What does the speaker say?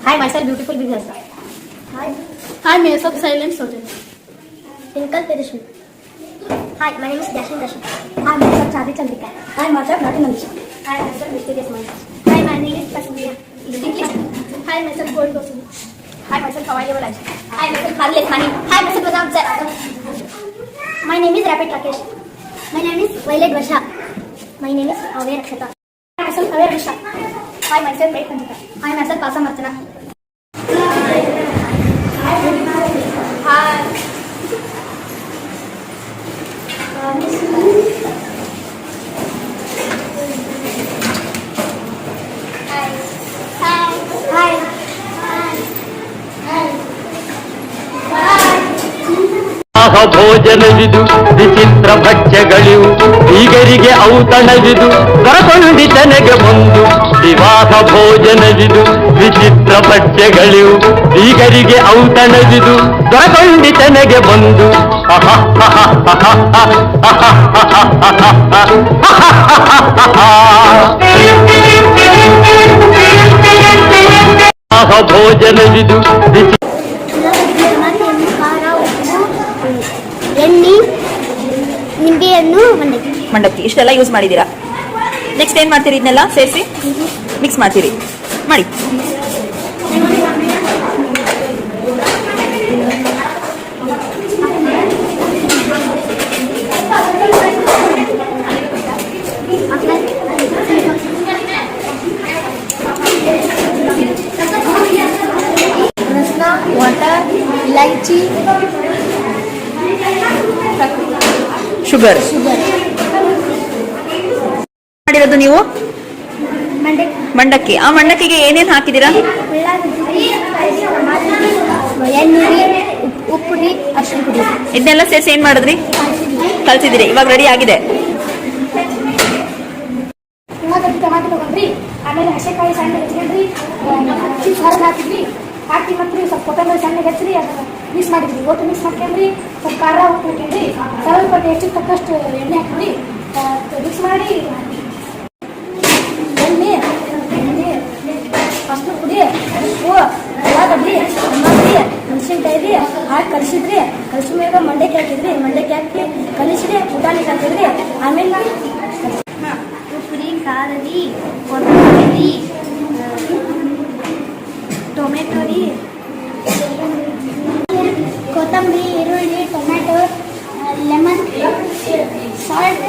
Hi, myself beautiful business. Hi, myself Silent Sojan. Twinkle Perishmi. Hi, my name is Dashin Dashin. Hi, myself Chadi Chandika. Hi, myself Nati Nandisha. Hi, myself Mysterious Mind. Hi, my name is Pasmiya. Hi, myself Gold Gosu. Hi, myself Available Life. Hi, myself Khali Khani. Hi, myself Bazam Sir. My name is Rapid Rakesh. My name is Violet Vasha. My name is Avya Rakshata. Hi, myself Avya Risha. Hi, myself Ray Kanjika. Hi, myself Pasa Marchana. Hi. ಭೋಜನವಿದು ವಿಚಿತ್ರ ಭಕ್ಷ್ಯಗಳಿವು ಬೀಗರಿಗೆ ಔತಣವಿದು ದೊರಕೊಂಡಿತನೆಗೆ ಒಂದು ವಿವಾಹ ಭೋಜನವಿದು ವಿಚಿತ್ರ ಭಕ್ಷ್ಯಗಳಿವು ಬೀಗರಿಗೆ ಔತಣವಿದು ದೊರಕೊಂಡಿತನೆಗೆ ಒಂದು ವಿವಾಹ ಭೋಜನವಿದು ಎಣ್ಣೆ ನಿಂಬೆಹಣ್ಣು ಮಂಡಕ್ಕಿ ಇಷ್ಟೆಲ್ಲ ಯೂಸ್ ಮಾಡಿದ್ದೀರಾ. ನೆಕ್ಸ್ಟ್ ಏನು ಮಾಡ್ತೀರಿ? ಇದನ್ನೆಲ್ಲ ಸೇರಿಸಿ ಮಿಕ್ಸ್ ಮಾಡ್ತೀರಿ. ಮಾಡಿ. ವಾಟರ್, ಇಲೈಚಿ, ಶುಗರ್ ಮಾಡಿರೋದು ನೀವು ಮಂಡಕ್ಕಿ. ಆ ಮಂಡಕ್ಕಿಗೆ ಏನೇನು ಹಾಕಿದ್ದೀರಾ? ಎಣ್ಣೆ, ಉಪ್ಪು ಪುಡಿ, ಅರಿಶಿನ ಪುಡಿ ಇದನ್ನೆಲ್ಲ ಸೇರಿಸಿ ಏನು ಮಾಡಿದ್ರಿ? ಕಲ್ಸಿದಿರಿ. ಇವಾಗ ರೆಡಿ ಆಗಿದೆ. ಟಮಾಟೊ ತಗೊಂಡ್ರಿ, ಆಮೇಲೆ ಹಸೆಕಾಯಿ ಸಣ್ಣ ಹೆಚ್ಚಿದ್ರಿ, ಚಿಪ್ಸ್ ಹೊರಗೆ ಹಾಕಿದ್ರಿ, ಹಾಕಿ ಮತ್ತೆ ಸ್ವಲ್ಪ ಕೊತ್ತಂಬರಿ ಸಣ್ಣಗೆ ಹಚ್ಚಿರಿ, ಅದನ್ನ ಮಿಕ್ಸ್ ಮಾಡಿದ್ರಿ. ಒಟ್ಟು ಮಿಕ್ಸ್ ಮಾಡ್ಕೊಂಡ್ರಿ, ಸ್ವಲ್ಪ ಖಾರ ಉಪ್ಪು ಹಾಕಿದ್ರಿ, ಸ್ವಲ್ಪ ಟೇಸ್ಟಿಗೆ ತಕ್ಕಷ್ಟು ಎಣ್ಣೆ ಹಾಕಿದ್ರಿ, ಮಿಕ್ಸ್ ಮಾಡಿ ಎಣ್ಣೆ ಅರಿಶಿನ ಪುಡಿ, ಉಪ್ಪು, ಉಳ್ಳಾಗಡ್ಡಿ, ಟಮಾಟಿ, ಮೆಣಸಿನ್ಕಾಯಿ ರೀ ಹಾಕಿ ಕಲಿಸಿದ್ರಿ. ಕಲಿಸಿದ ಮೇಲೆ ಮಂಡಕ್ಕಿ ಹಾಕಿದ್ರಿ, ಮಂಡಕ್ಕಿ ಹಾಕಿ ಕಲಿಸಿರಿ, ಪುಟಾಣಿ ಹಾಕಿದ್ರಿ. ಆಮೇಲೆ ಉಪ್ಪು ರೀ, ಖಾರ ರೀ, ಕೊತ್ತಂಬರಿ, ಟೊಮೆಟೊ ರೀ, ಕೊತ್ತಂಬರಿ, ಈರುಳ್ಳಿ, ಟೊಮೆಟೊ, ಲೆಮನ್, ಸಾಲ್ಟ್